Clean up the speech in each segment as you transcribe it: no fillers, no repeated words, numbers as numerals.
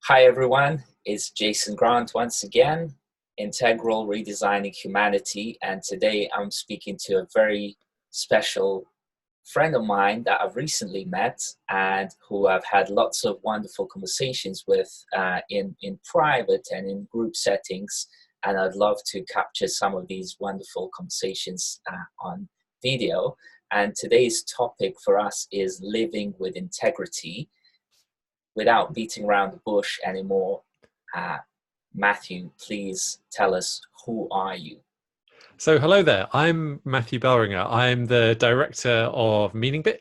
Hi everyone, it's Jason Grant once again, Integral Redesigning Humanity, and today I'm speaking to a very special friend of mine that I've recently met and who I've had lots of wonderful conversations with in private and in group settings, and I'd love to capture some of these wonderful conversations on video. And today's topic for us is living with integrity without beating around the bush anymore. uh, Matthew, please tell us, who are you? So hello there, I'm Matthew Bellringer. I'm the director of MeaningBit,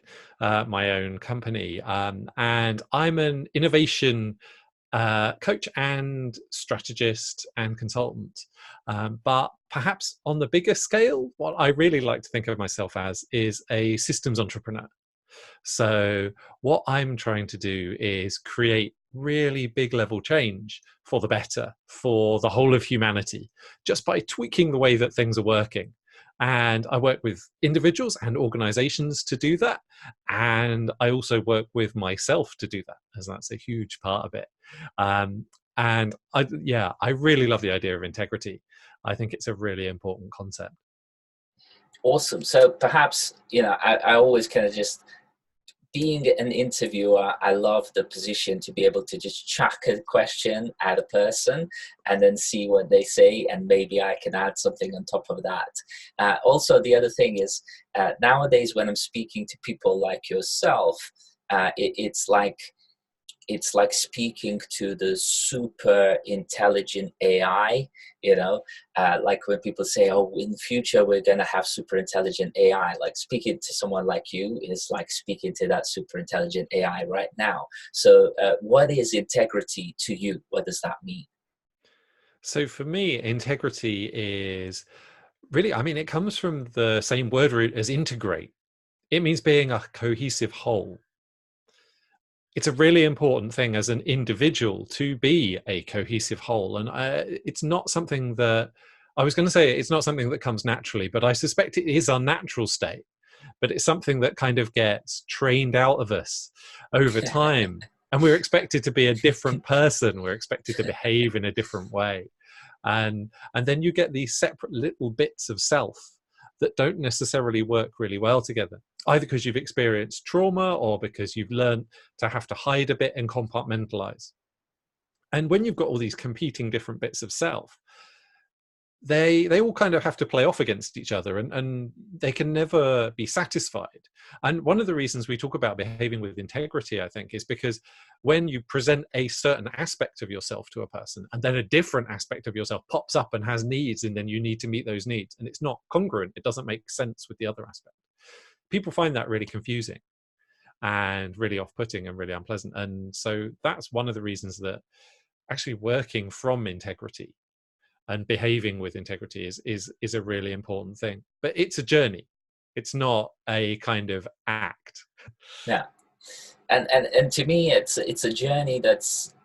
my own company, and I'm an innovation coach and strategist and consultant. But perhaps on the bigger scale, what I really like to think of myself as is a systems entrepreneur. So what I'm trying to do is create really big level change for the better for the whole of humanity, just by tweaking the way that things are working. And I work with individuals and organizations to do that. And I also work with myself to do that, as that's a huge part of it. Um, and I really love the idea of integrity. I think it's a really important concept. Awesome. So perhaps, I always kind of just, being an interviewer, I love the position to be able to just chuck a question at a person and then see what they say, and maybe I can add something on top of that. Also, the other thing is, nowadays when I'm speaking to people like yourself, it's like speaking to the super intelligent AI, like when people say, oh, in the future, we're going to have super intelligent AI, like speaking to someone like you is like speaking to that super intelligent AI right now. So what is integrity to you? What does that mean? So for me, integrity is really, I mean, it comes from the same word root as integrate. It means being a cohesive whole. It's a really important thing as an individual to be a cohesive whole. And it's not something that I was going to say, it's not something that comes naturally, but I suspect it is our natural state. But it's something that kind of gets trained out of us over time. And we're expected to be a different person. We're expected to behave in a different way. And then you get these separate little bits of self that don't necessarily work really well together, either because you've experienced trauma or because you've learned to have to hide a bit and compartmentalize. And when you've got all these competing different bits of self, they all kind of have to play off against each other, and they can never be satisfied. And one of the reasons we talk about behaving with integrity, I think, is because when you present a certain aspect of yourself to a person and then a different aspect of yourself pops up and has needs, and then you need to meet those needs, and it's not congruent, it doesn't make sense with the other aspect, people find that really confusing and really off-putting and really unpleasant. And so that's one of the reasons that actually working from integrity and behaving with integrity is a really important thing. But it's a journey. It's not a kind of act. Yeah. And to me, it's a journey that's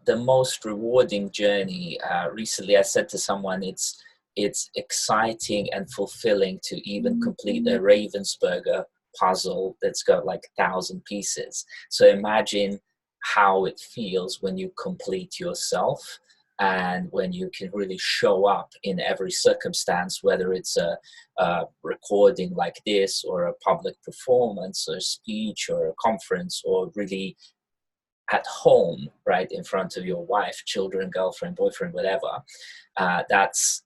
the most rewarding journey. Recently I said to someone, it's exciting and fulfilling to even complete a Ravensburger puzzle that's got like 1,000 pieces. So imagine how it feels when you complete yourself, and when you can really show up in every circumstance, whether it's a recording like this, or a public performance, or a speech, or a conference, or really at home, right in front of your wife, children, girlfriend, boyfriend, whatever. That's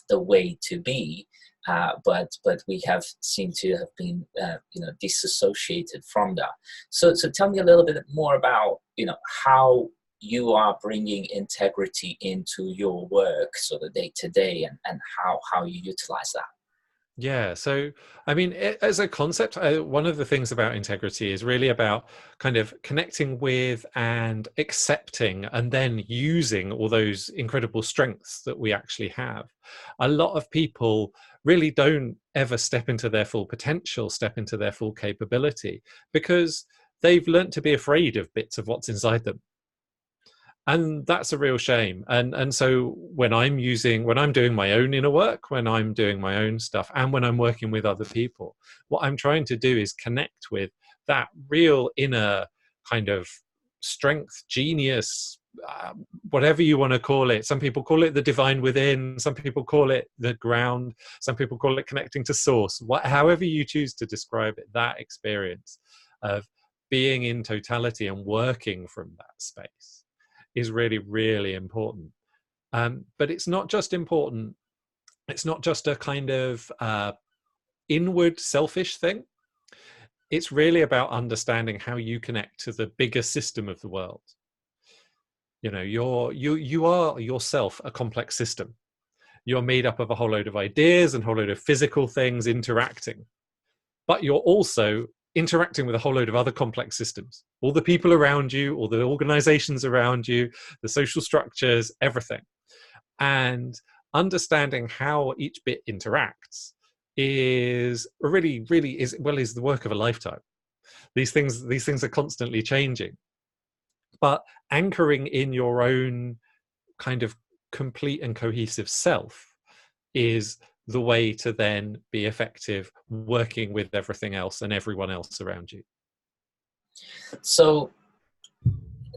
the way to be. But we have seemed to have been disassociated from that. So tell me a little bit more about how you are bringing integrity into your work, so the day to day, and how you utilize that. Yeah. So, I mean, as a concept, one of the things about integrity is really about kind of connecting with and accepting and then using all those incredible strengths that we actually have. A lot of people really don't ever step into their full potential, step into their full capability, because they've learnt to be afraid of bits of what's inside them. And that's a real shame. And so when I'm doing my own inner work, when I'm doing my own stuff, and when I'm working with other people, what I'm trying to do is connect with that real inner kind of strength, genius, whatever you want to call it. Some people call it the divine within, some people call it the ground, some people call it connecting to source. However you choose to describe it, that experience of being in totality and working from that space is really, really important. But it's not just important, it's not just a kind of inward selfish thing. It's really about understanding how you connect to the bigger system of the world. You know, you are yourself a complex system. You're made up of a whole load of ideas and a whole load of physical things interacting. But you're also interacting with a whole load of other complex systems. All the people around you, all the organizations around you, the social structures, everything. And understanding how each bit interacts is really, really is the work of a lifetime. These things are constantly changing. But anchoring in your own kind of complete and cohesive self is the way to then be effective working with everything else and everyone else around you. So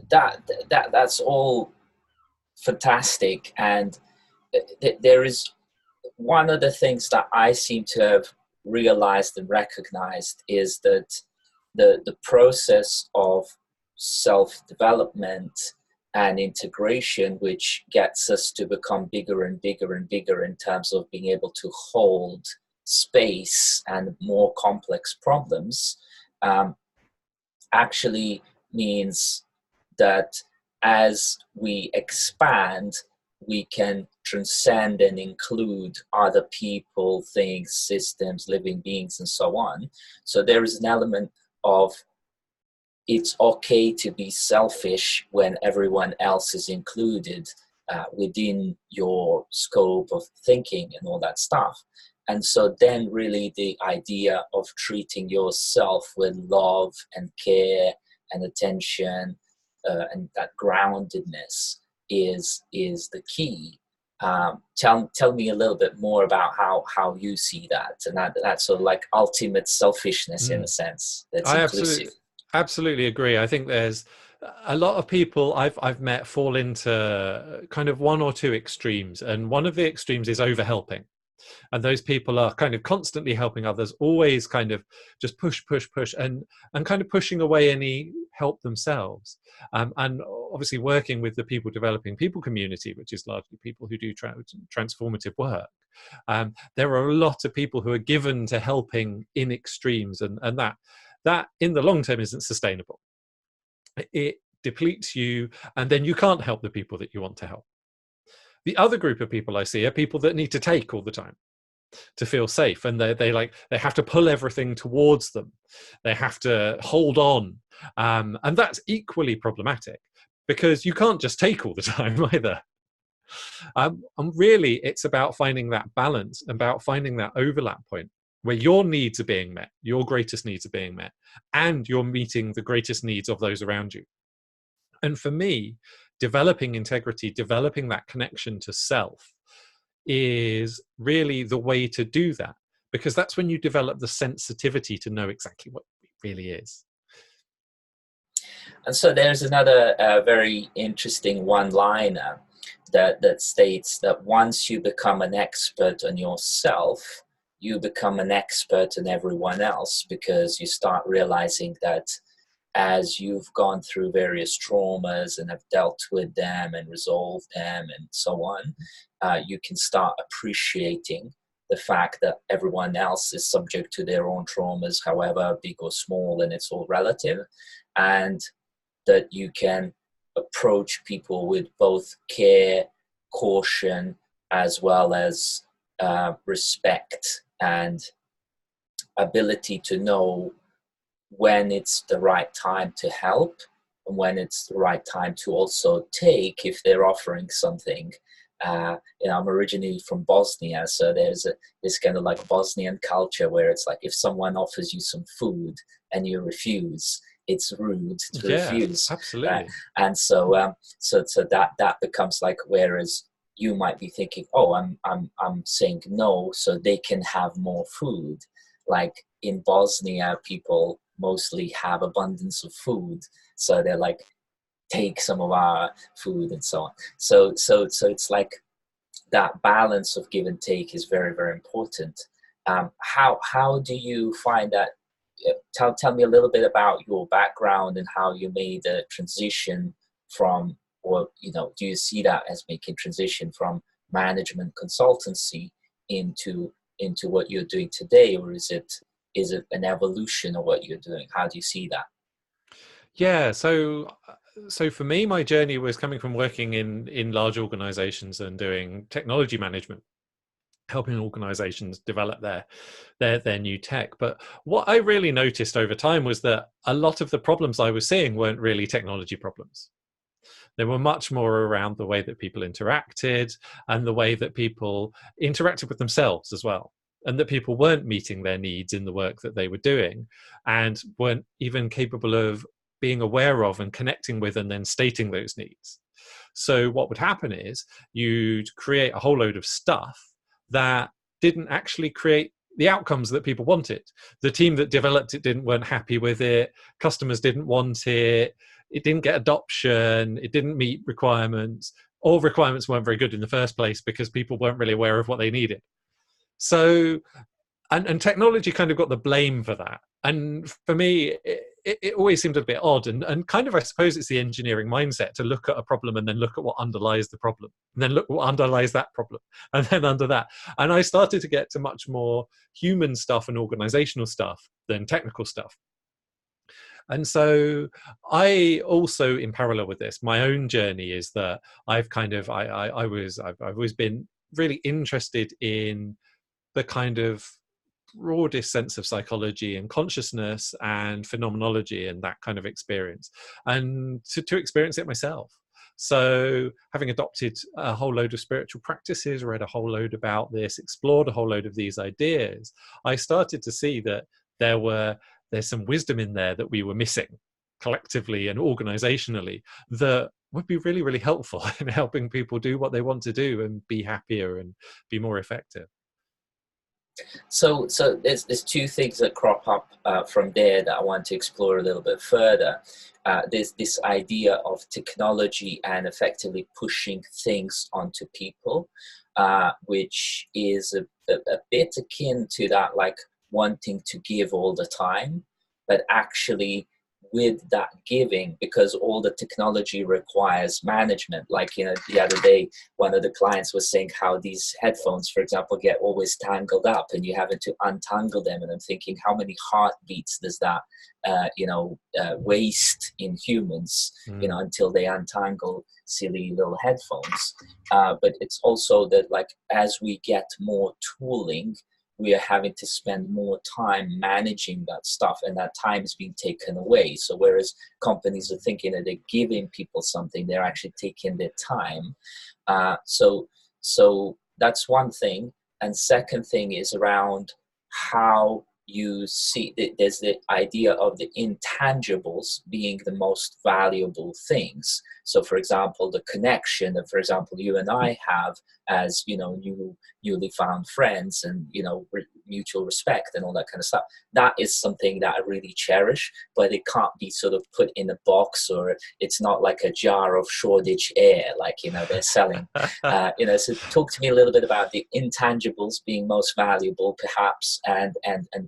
that's all fantastic, and there is one of the things that I seem to have realized and recognized is that the process of self-development and integration, which gets us to become bigger and bigger and bigger in terms of being able to hold space and more complex problems, actually means that as we expand, we can transcend and include other people, things, systems, living beings, and so on. So there is an element of it's okay to be selfish when everyone else is included within your scope of thinking and all that stuff. And so then really the idea of treating yourself with love and care and attention and that groundedness is the key. Tell me a little bit more about how you see that, and that sort of like ultimate selfishness in a sense that's inclusive. Absolutely agree. I think there's a lot of people I've met fall into kind of one or two extremes, and one of the extremes is overhelping. And those people are kind of constantly helping others, always kind of just push, and kind of pushing away any help themselves. And obviously working with the people developing people community, which is largely people who do transformative work. There are a lot of people who are given to helping in extremes, and that in the long term isn't sustainable. It depletes you, and then you can't help the people that you want to help. The other group of people I see are people that need to take all the time to feel safe, and they have to pull everything towards them. They have to hold on, and that's equally problematic because you can't just take all the time either. And really, it's about finding that balance, about finding that overlap point where your needs are being met, your greatest needs are being met, and you're meeting the greatest needs of those around you. And for me, developing integrity, developing that connection to self is really the way to do that, because that's when you develop the sensitivity to know exactly what it really is. And so there's another very interesting one-liner that states that once you become an expert on yourself, you become an expert on everyone else, because you start realizing that as you've gone through various traumas and have dealt with them and resolved them and so on, you can start appreciating the fact that everyone else is subject to their own traumas, however big or small, and it's all relative, and that you can approach people with both care, caution, as well as respect and ability to know when it's the right time to help and when it's the right time to also take if they're offering something. I'm originally from Bosnia, so there's this kind of like Bosnian culture where it's like if someone offers you some food and you refuse, it's rude to refuse. Absolutely. And so that becomes like, whereas you might be thinking, oh, I'm saying no so they can have more food. Like in Bosnia, people mostly have abundance of food, so they're like, take some of our food and so on. So it's like that balance of give and take is very, very important. How do you find that? Tell me a little bit about your background and how you made the transition from, or do you see that as making transition from management consultancy into what you're doing today, or is it an evolution of what you're doing? How do you see that? Yeah, so for me, my journey was coming from working in large organizations and doing technology management, helping organizations develop their new tech. But what I really noticed over time was that a lot of the problems I was seeing weren't really technology problems. They were much more around the way that people interacted and the way that people interacted with themselves as well. And that people weren't meeting their needs in the work that they were doing and weren't even capable of being aware of and connecting with and then stating those needs. So what would happen is you'd create a whole load of stuff that didn't actually create the outcomes that people wanted. The team that developed it weren't happy with it. Customers didn't want it. It didn't get adoption. It didn't meet requirements. All requirements weren't very good in the first place because people weren't really aware of what they needed. So, and technology kind of got the blame for that. And for me, it always seemed a bit odd. And kind of, I suppose it's the engineering mindset to look at a problem and then look at what underlies the problem. And then look what underlies that problem. And then under that. And I started to get to much more human stuff and organizational stuff than technical stuff. And so I also, in parallel with this, my own journey is that I've always been really interested in the kind of broadest sense of psychology and consciousness and phenomenology and that kind of experience, and to experience it myself. So having adopted a whole load of spiritual practices, read a whole load about this, explored a whole load of these ideas, I started to see that there's some wisdom in there that we were missing collectively and organizationally that would be really, really helpful in helping people do what they want to do and be happier and be more effective. So there's two things that crop up from there that I want to explore a little bit further. There's this idea of technology and effectively pushing things onto people, which is a bit akin to that, like wanting to give all the time, but actually with that giving, because all the technology requires management. Like, the other day, one of the clients was saying how these headphones, for example, get always tangled up and you having to untangle them. And I'm thinking, how many heartbeats does that, waste in humans, until they untangle silly little headphones. But it's also that, like, as we get more tooling, we are having to spend more time managing that stuff, and that time is being taken away. So whereas companies are thinking that they're giving people something, they're actually taking their time. So that's one thing. And second thing is around how you see, there's the idea of the intangibles being the most valuable things. So for example, the connection that, for example, you and I have as, newly found friends, and, mutual respect and all that kind of stuff. That is something that I really cherish, but it can't be sort of put in a box, or it's not like a jar of Shoreditch air, like, they're selling. So talk to me a little bit about the intangibles being most valuable, perhaps, and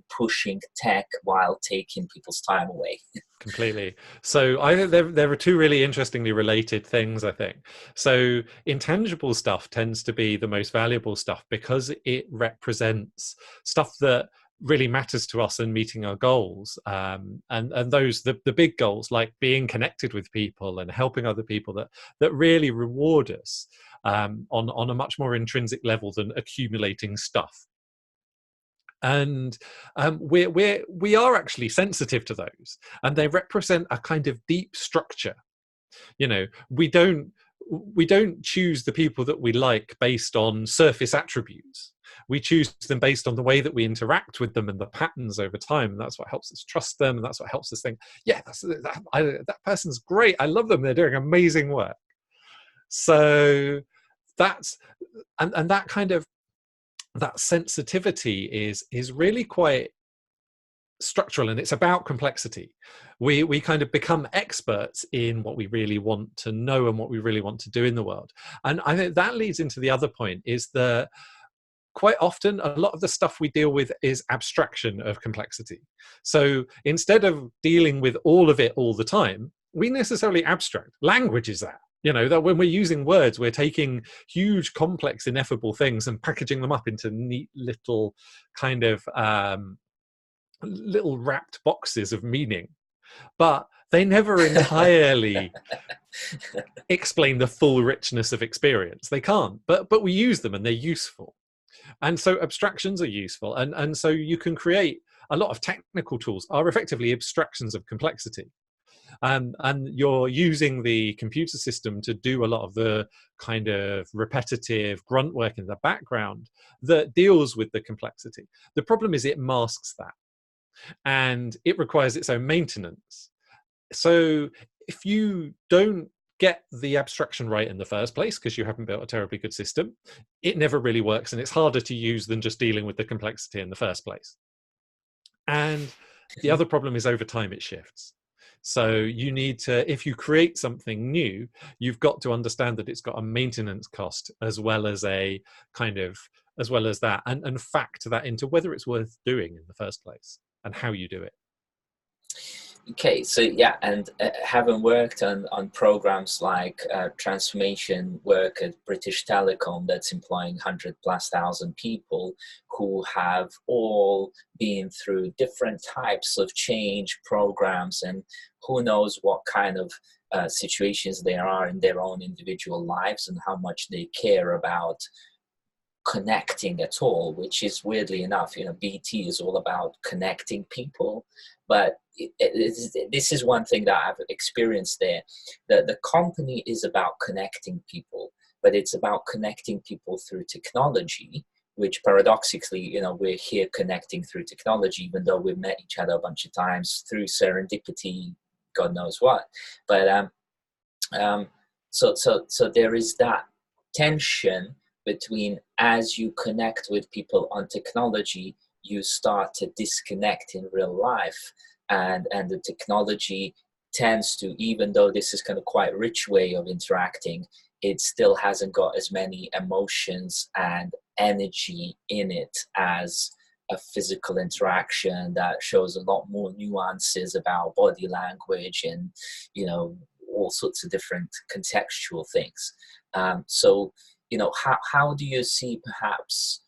pushing tech while taking people's time away. Completely. So I think there are two really interestingly related things, I think. So intangible stuff tends to be the most valuable stuff because it represents stuff that really matters to us and meeting our goals. And those, the big goals, like being connected with people and helping other people, that really reward us on a much more intrinsic level than accumulating stuff. And we are actually sensitive to those, and they represent a kind of deep structure. We don't choose the people that we like based on surface attributes. We choose them based on the way that we interact with them and the patterns over time, and that's what helps us trust them, and that's what helps us think, yeah, that person's great, I love them, they're doing amazing work. So that's and that kind of, that sensitivity is really quite structural and it's about complexity. We kind of become experts in what we really want to know and what we really want to do in the world. And I think that leads into the other point, is that quite often a lot of the stuff we deal with is abstraction of complexity. So instead of dealing with all of it all the time, we necessarily abstract. Language is that. That when we're using words, we're taking huge, complex, ineffable things and packaging them up into neat little kind of little wrapped boxes of meaning, but they never entirely explain the full richness of experience. They can't, but we use them and they're useful. And so abstractions are useful, and so you can create a lot of technical tools are effectively abstractions of complexity. And you're using the computer system to do a lot of the kind of repetitive grunt work in the background that deals with the complexity. The problem is it masks that, and it requires its own maintenance. So if you don't get the abstraction right in the first place, because you haven't built a terribly good system, it never really works, and it's harder to use than just dealing with the complexity in the first place. And the other problem is over time it shifts. So you need to, if you create something new, you've got to understand that it's got a maintenance cost as well as a kind of, as well as that, and factor that into whether it's worth doing in the first place and how you do it. Okay, so yeah, and having worked on programs like transformation work at British Telecom that's employing 100,000+ people who have all been through different types of change programs, and who knows what kind of situations they are in their own individual lives and how much they care about connecting at all, which is, weirdly enough, BT is all about connecting people. But this is one thing that I've experienced there, that the company is about connecting people, but it's about connecting people through technology, which paradoxically, we're here connecting through technology, even though we've met each other a bunch of times through serendipity, God knows what. But so there is that tension between, as you connect with people on technology, you start to disconnect in real life, and the technology tends to, even though this is kind of quite rich way of interacting, it still hasn't got as many emotions and energy in it as a physical interaction that shows a lot more nuances about body language and all sorts of different contextual things. So how do you see perhaps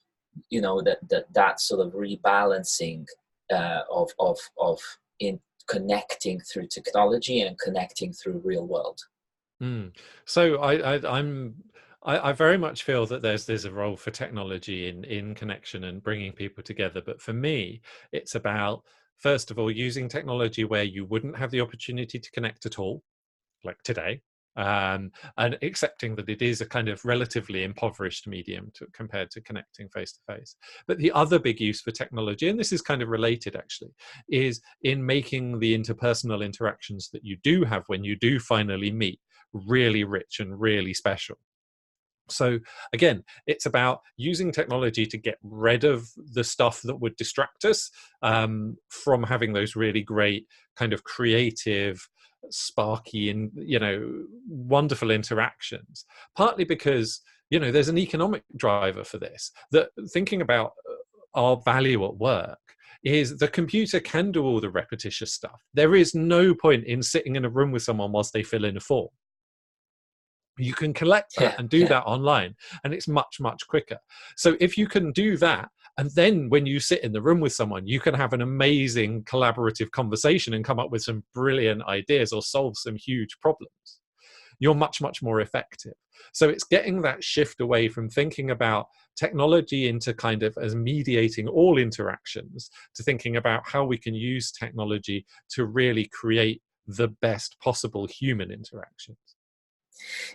that sort of rebalancing of in connecting through technology and connecting through real world? So I very much feel that there's a role for technology in connection and bringing people together. But for me, it's about, first of all, using technology where you wouldn't have the opportunity to connect at all, like today, and accepting that it is a kind of relatively impoverished medium compared to connecting face to face. But the other big use for technology, and this is kind of related actually, is in making the interpersonal interactions that you do have when you do finally meet really rich and really special. So again, it's about using technology to get rid of the stuff that would distract us from having those really great kind of creative, sparky, and wonderful interactions. Partly because there's an economic driver for this, that thinking about our value at work is the computer can do all the repetitious stuff. There is no point in sitting in a room with someone whilst they fill in a form. You can collect that and do that online, and it's much, much quicker. So if you can do that, and then when you sit in the room with someone, you can have an amazing collaborative conversation and come up with some brilliant ideas or solve some huge problems, you're much, much more effective. So it's getting that shift away from thinking about technology into kind of as mediating all interactions to thinking about how we can use technology to really create the best possible human interactions.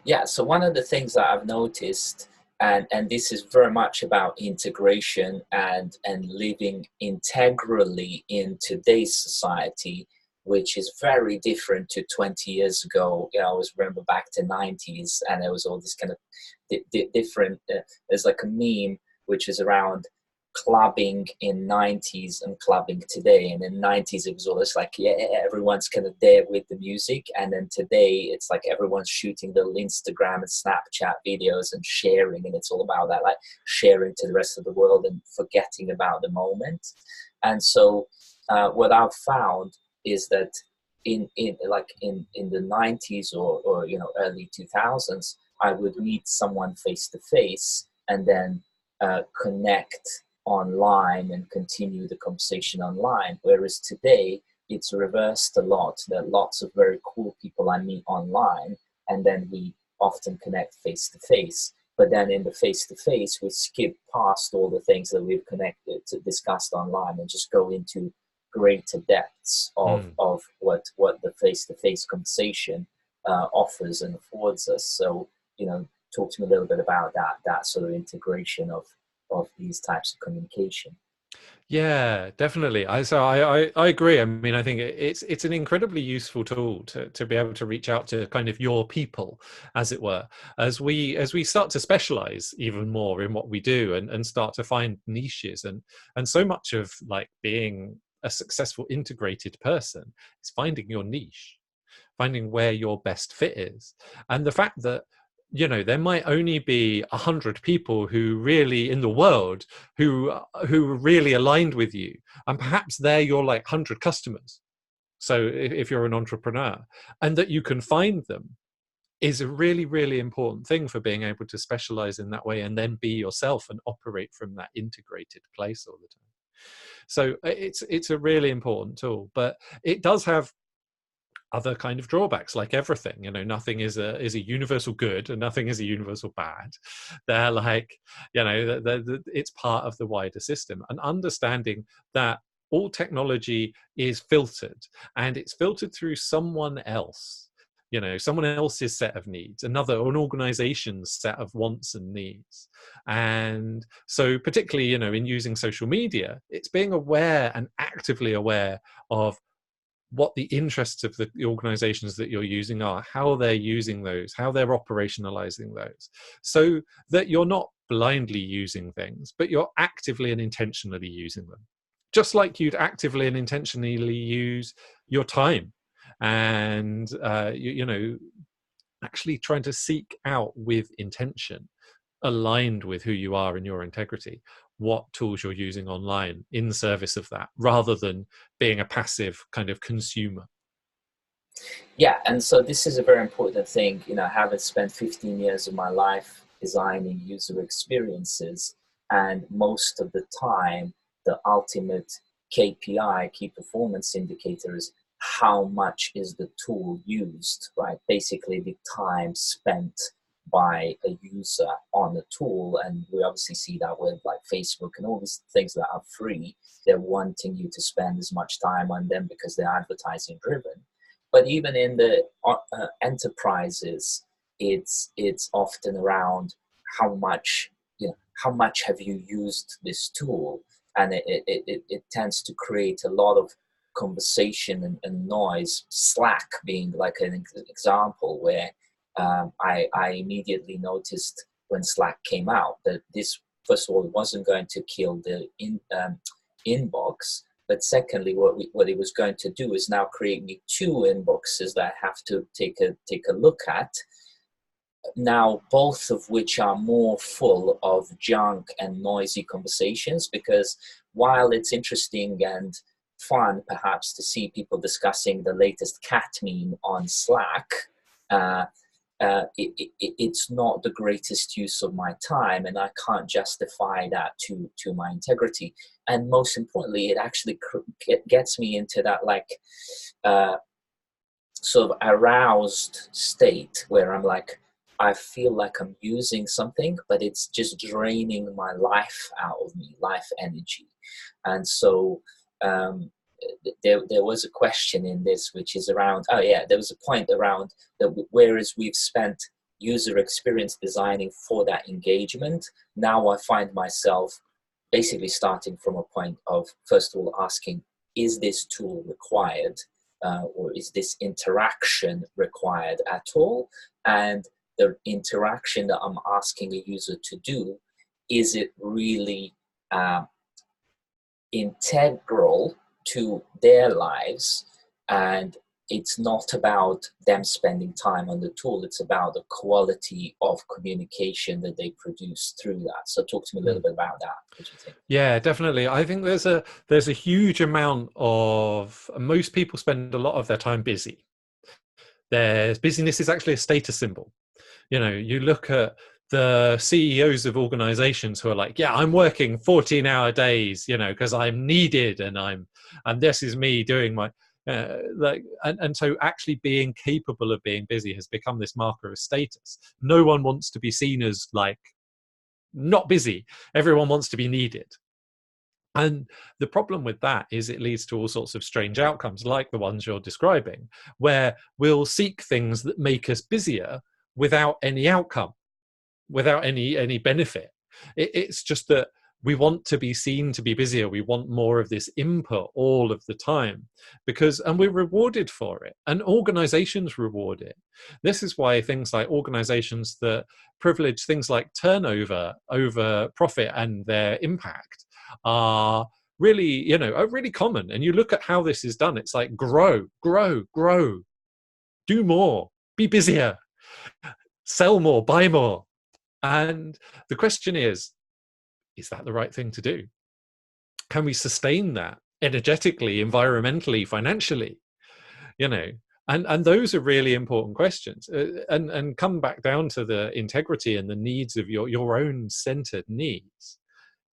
Yeah, so one of the things that I've noticed, and this is very much about integration and living integrally in today's society, which is very different to 20 years ago. I always remember back to 90s, and there was all this kind of different, there's like a meme which is around clubbing in 90s and clubbing today. And in 90s it was always like, yeah, everyone's kind of there with the music, and then today it's like everyone's shooting little Instagram and Snapchat videos and sharing, and it's all about that, like sharing to the rest of the world and forgetting about the moment. And so what I've found is that in the 90s or early 2000s, I would meet someone face to face and then connect online and continue the conversation online. Whereas today, it's reversed a lot. There are lots of very cool people I meet online, and then we often connect face to face. But then in the face to face, we skip past all the things that we've connected to discussed online and just go into greater depths of what the face to face conversation offers and affords us. So, talk to me a little bit about that sort of integration of these types of communication. Yeah, definitely. I agree. I mean, I think it's an incredibly useful tool to be able to reach out to kind of your people, as it were, as we start to specialize even more in what we do, and start to find niches, and so much of like being a successful integrated person is finding your niche, finding where your best fit is. And the fact that there might only be 100 people who really in the world who really aligned with you, and perhaps they're your like 100 customers. So if you're an entrepreneur, and that you can find them, is a really, really important thing for being able to specialize in that way and then be yourself and operate from that integrated place all the time. So it's a really important tool, but it does have other kind of drawbacks, like everything. Nothing is a universal good and nothing is a universal bad. They're like, it's part of the wider system, and understanding that all technology is filtered, and it's filtered through someone else, someone else's set of needs, an organization's set of wants and needs. And so particularly, in using social media, it's being aware and actively aware of what the interests of the organizations that you're using are, how they're using those, how they're operationalizing those, so that you're not blindly using things, but you're actively and intentionally using them. Just like you'd actively and intentionally use your time, and actually trying to seek out with intention, aligned with who you are and your integrity, what tools you're using online in service of that, rather than being a passive kind of consumer. Yeah, and so this is a very important thing. Having spent 15 years of my life designing user experiences, and most of the time, the ultimate KPI, key performance indicator, is how much is the tool used, right? Basically, the time spent by a user on the tool. And we obviously see that with like Facebook and all these things that are free. They're wanting you to spend as much time on them because they're advertising driven. But even in the enterprises, it's often around how much have you used this tool, and it tends to create a lot of conversation and noise. Slack being like an example where I immediately noticed when Slack came out that this, first of all, wasn't going to kill the inbox. But secondly, what it was going to do is now create me two inboxes that I have to take a look at. Now, both of which are more full of junk and noisy conversations, because while it's interesting and fun perhaps to see people discussing the latest cat meme on Slack, it's not the greatest use of my time, and I can't justify that to my integrity. And most importantly, it actually gets me into that sort of aroused state where I'm like, I feel like I'm using something, but it's just draining my life out of me, life energy. And so there was a question in this, which is around, there was a point around that whereas we've spent user experience designing for that engagement, now I find myself basically starting from a point of, first of all, asking, is this tool required? Or is this interaction required at all? And the interaction that I'm asking a user to do, is it really integral to their lives, and it's not about them spending time on the tool. It's about the quality of communication that they produce through that. So talk to me a little bit about that. What do you think? Yeah, definitely. I think there's a huge amount of, most people spend a lot of their time busy. There's busyness is actually a status symbol. You know, you look at the CEOs of organizations who are like, yeah, I'm working 14-hour days, you know, because I'm needed, and this is me doing my and so actually being capable of being busy has become this marker of status. No one wants to be seen as like not busy. Everyone wants to be needed. And the problem with that is it leads to all sorts of strange outcomes, like the ones you're describing, where we'll seek things that make us busier without any outcome, without any benefit. It's just that we want to be seen to be busier. We want more of this input all of the time, and we're rewarded for it, and organizations reward it. This is why things like organizations that privilege things like turnover over profit and their impact are really, are really common. And you look at how this is done, it's like grow, do more, be busier, sell more, buy more. And the question is that the right thing to do? Can we sustain that energetically, environmentally, financially? And those are really important questions. And come back down to the integrity and the needs of your own centered needs.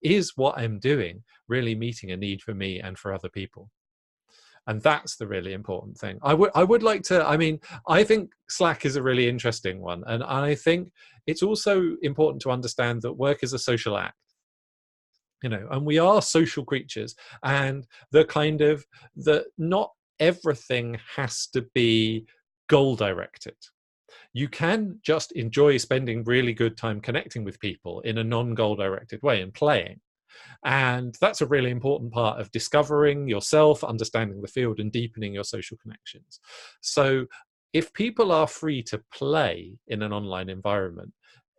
Is what I'm doing really meeting a need for me and for other people? And that's the really important thing. I would like to, I think Slack is a really interesting one. And I think it's also important to understand that work is a social act, and we are social creatures, and that not everything has to be goal directed. You can just enjoy spending really good time connecting with people in a non-goal directed way and playing. And that's a really important part of discovering yourself, understanding the field, and deepening your social connections. So if people are free to play in an online environment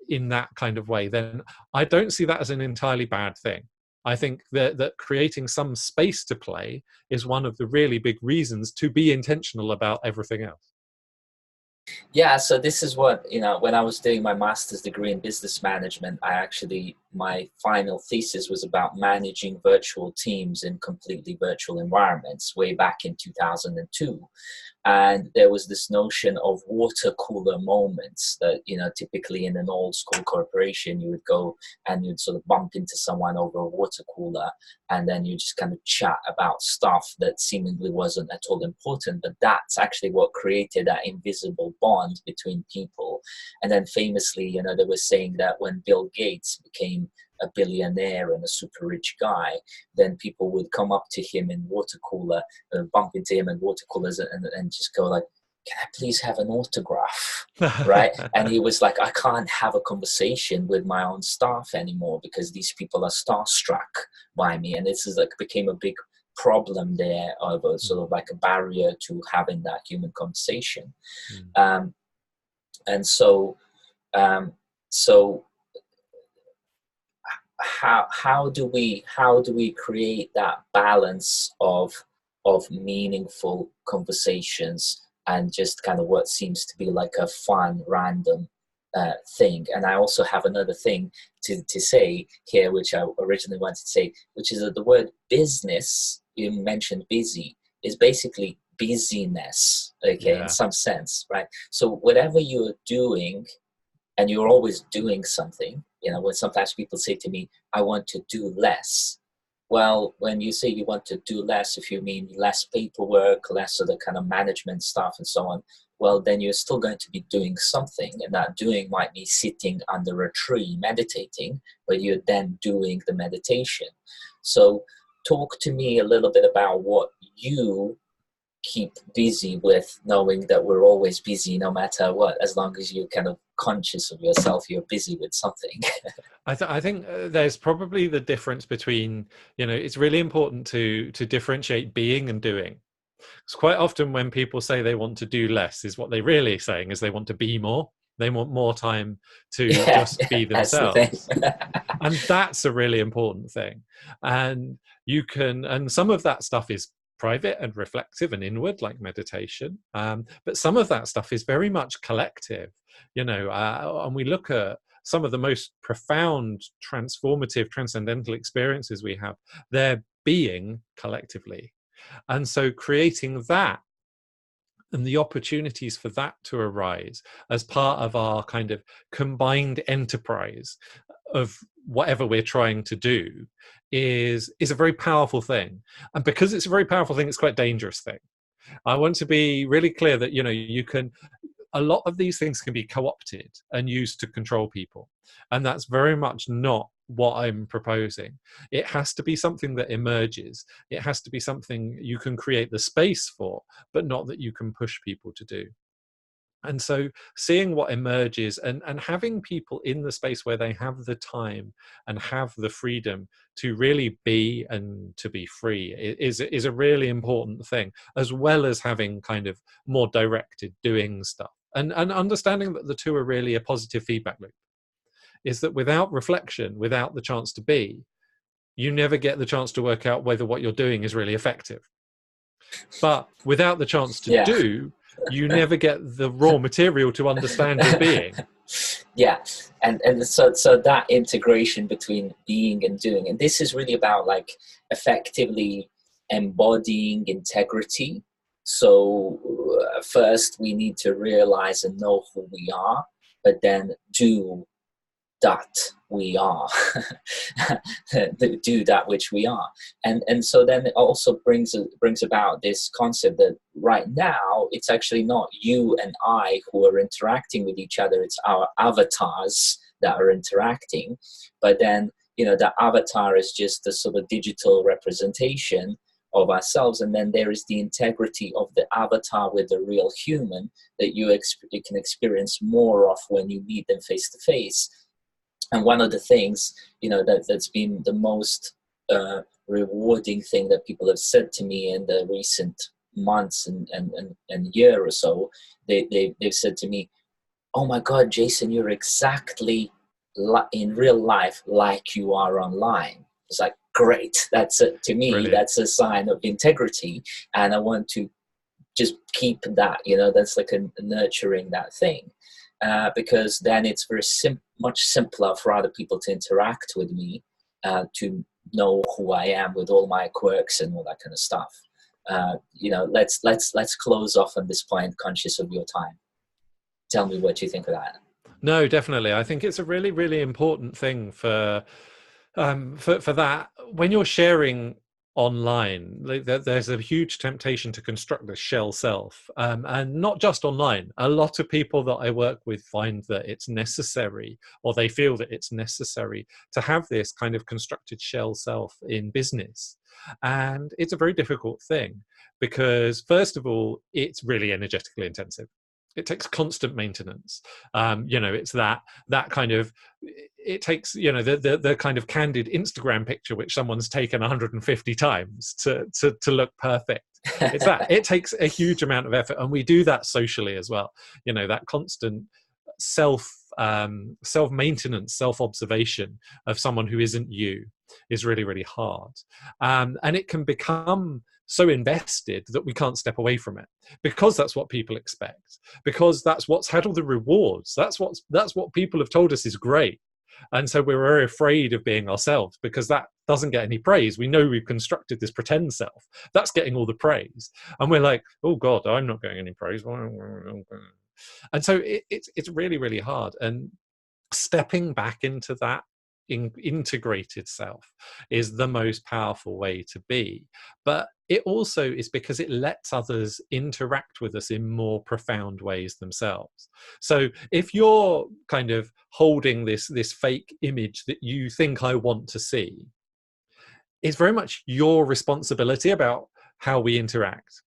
in that kind of way, then I don't see that as an entirely bad thing. I think that creating some space to play is one of the really big reasons to be intentional about everything else. Yeah, so this is what, when I was doing my master's degree in business management, my final thesis was about managing virtual teams in completely virtual environments way back in 2002. And there was this notion of water cooler moments that, typically in an old school corporation, you would go and you'd sort of bump into someone over a water cooler, and then you just kind of chat about stuff that seemingly wasn't at all important. But that's actually what created that invisible bond between people. And then famously, they were saying that when Bill Gates became a billionaire and a super rich guy, then people would come up to him in water cooler, bump into him in water coolers, and just go like, "Can I please have an autograph?" Right? And he was like, "I can't have a conversation with my own staff anymore because these people are starstruck by me." And this is like became a big problem there, of a sort of like a barrier to having that human conversation. And so how do we create that balance of meaningful conversations and just kind of what seems to be like a fun random thing? And I also have another thing to say here, which I originally wanted to say, which is that the word business, you mentioned busy, is basically busyness, okay? Yeah. In some sense, right? So whatever you're doing, and you're always doing something, when sometimes people say to me, "I want to do less." Well, when you say you want to do less, if you mean less paperwork, less of the kind of management stuff and so on, well, then you're still going to be doing something. And that doing might be sitting under a tree meditating, but you're then doing the meditation. So talk to me a little bit about what you keep busy with, knowing that we're always busy no matter what. As long as you're kind of conscious of yourself, you're busy with something. I think there's probably the difference between, it's really important to differentiate being and doing. Because quite often when people say they want to do less, is what they're really saying is they want to be more. They want more time to Yeah, just be that's the thing. themselves. And that's a really important thing. And some of that stuff is private and reflective and inward, like meditation. But some of that stuff is very much collective, and we look at some of the most profound, transformative, transcendental experiences we have, they're being collectively. And so creating that and the opportunities for that to arise as part of our kind of combined enterprise of whatever we're trying to do is a very powerful thing. And because it's a very powerful thing, it's quite a dangerous thing. I want to be really clear that, a lot of these things can be co-opted and used to control people. And that's very much not what I'm proposing. It has to be something that emerges. It has to be something you can create the space for, but not that you can push people to do. And so seeing what emerges and having people in the space where they have the time and have the freedom to really be and to be free is a really important thing, as well as having kind of more directed doing stuff. And understanding that the two are really a positive feedback loop, is that without reflection, without the chance to be, you never get the chance to work out whether what you're doing is really effective. But without the chance to do, you never get the raw material to understand your being. Yeah, and so that integration between being and doing, and this is really about like effectively embodying integrity. So first we need to realize and know who we are, but then do that we are. Do that which we are. And so then it also brings about this concept that right now it's actually not you and I who are interacting with each other, it's our avatars that are interacting. But then the avatar is just a sort of digital representation of ourselves, and then there is the integrity of the avatar with the real human that you can experience more of when you meet them face to face. And one of the things, that's been the most rewarding thing that people have said to me in the recent months and year or so, they've said to me, "Oh my God, Jason, you're exactly in real life like you are online." It's like, great. To me, brilliant. That's a sign of integrity. And I want to just keep that, that's like a nurturing that thing. Because then it's much simpler for other people to interact with me, to know who I am with all my quirks and all that kind of stuff. Let's close off on this point, conscious of your time. Tell me what you think of that. No, definitely. I think it's a really, really important thing for that. When you're sharing online, there's a huge temptation to construct the shell self, and not just online. A lot of people that I work with find that it's necessary, or they feel that it's necessary, to have this kind of constructed shell self in business. And it's a very difficult thing because, first of all, it's really energetically intensive. It takes constant maintenance. It's that kind of, it takes, the kind of candid Instagram picture which someone's taken 150 times to look perfect. It's that. It takes a huge amount of effort, and we do that socially as well. That constant self-maintenance, self-observation of someone who isn't you is really, really hard. And it can become so invested that we can't step away from it, because that's what people expect, because that's what's had all the rewards, that's what people have told us is great. And so we're very afraid of being ourselves, because that doesn't get any praise. We know we've constructed this pretend self that's getting all the praise, and we're like, oh God, I'm not getting any praise. And so it's really, really hard. And stepping back into that integrated self is the most powerful way to be. But it also is because it lets others interact with us in more profound ways themselves. So if you're kind of holding this fake image that you think I want to see, it's very much your responsibility about how we interact.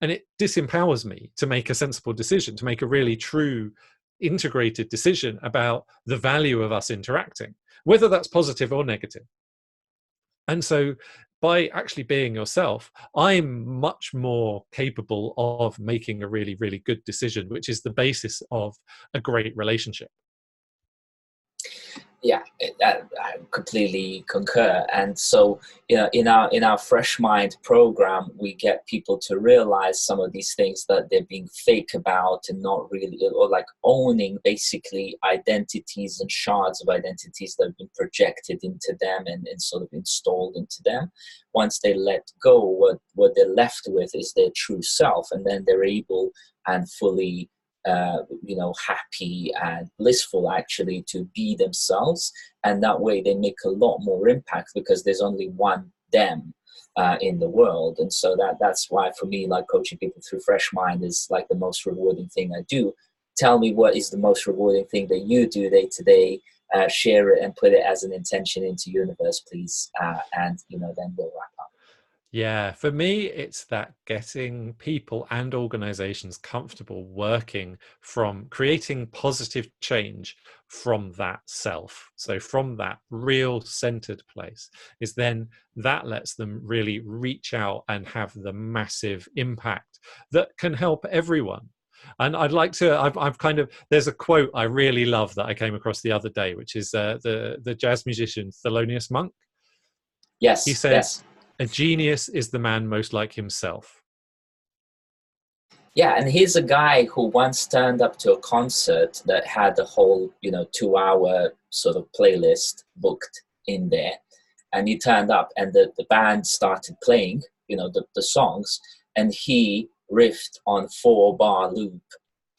And it disempowers me to make a sensible decision, to make a really true integrated decision about the value of us interacting, whether that's positive or negative. And so by actually being yourself, I'm much more capable of making a really, really good decision, which is the basis of a great relationship. Yeah, I completely concur. And so, in our Fresh Mind program, we get people to realize some of these things that they're being fake about, and not really, or like owning basically identities and shards of identities that have been projected into them, and sort of installed into them. Once they let go, what they're left with is their true self, and then they're able and fully happy and blissful actually to be themselves. And that way they make a lot more impact, because there's only one them in the world. And so that's why for me, like, coaching people through Fresh Mind is like the most rewarding thing I do. Tell me, what is the most rewarding thing that you do day to day? Share it and put it as an intention into universe, please. And then we'll wrap up. Yeah, for me, it's that getting people and organizations comfortable working from creating positive change from that self. So from that real centered place, is then that lets them really reach out and have the massive impact that can help everyone. And I'd like to, I've kind of, there's a quote I really love that I came across the other day, which is the jazz musician Thelonious Monk. He Yes, said, yes. a genius is the man most like himself. Yeah, and here's a guy who once turned up to a concert that had the whole, 2 hour sort of playlist booked in there. And he turned up, and the band started playing, the songs, and he riffed on 4-bar loop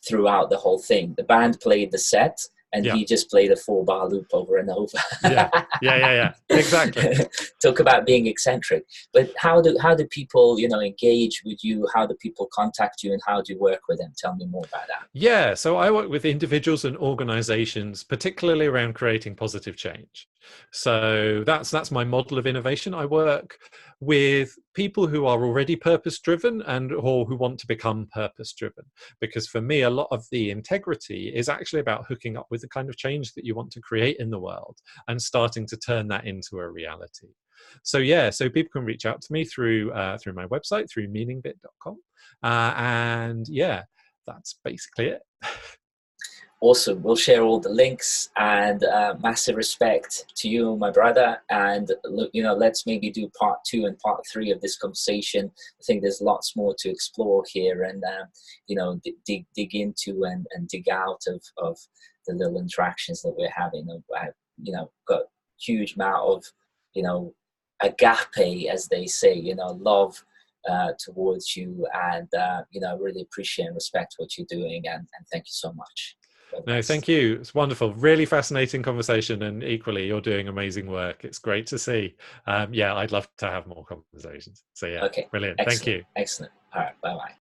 throughout the whole thing. The band played the set, and Yeah. he just played a 4-bar loop over and over. Yeah. Exactly. Talk about being eccentric. But how do people, engage with you? How do people contact you, and how do you work with them? Tell me more about that. Yeah, so I work with individuals and organizations, particularly around creating positive change. So that's my model of innovation. I work with people who are already purpose driven and or who want to become purpose driven, because for me a lot of the integrity is actually about hooking up with the kind of change that you want to create in the world and starting to turn that into a reality. So yeah, so people can reach out to me through my website, through meaningbit.com, and yeah, that's basically it. Awesome. We'll share all the links, and massive respect to you, my brother. And look, let's maybe do part 2 and part 3 of this conversation. I think there's lots more to explore here, and dig into and dig out of the little interactions that we're having. I've got huge amount of agape, as they say, love towards you, and really appreciate and respect what you're doing, and thank you so much. No, thank you. It's wonderful. Really fascinating conversation. And equally, you're doing amazing work. It's great to see. Yeah, I'd love to have more conversations. So yeah, Okay, brilliant. Thank excellent, you. excellent. All right, bye-bye.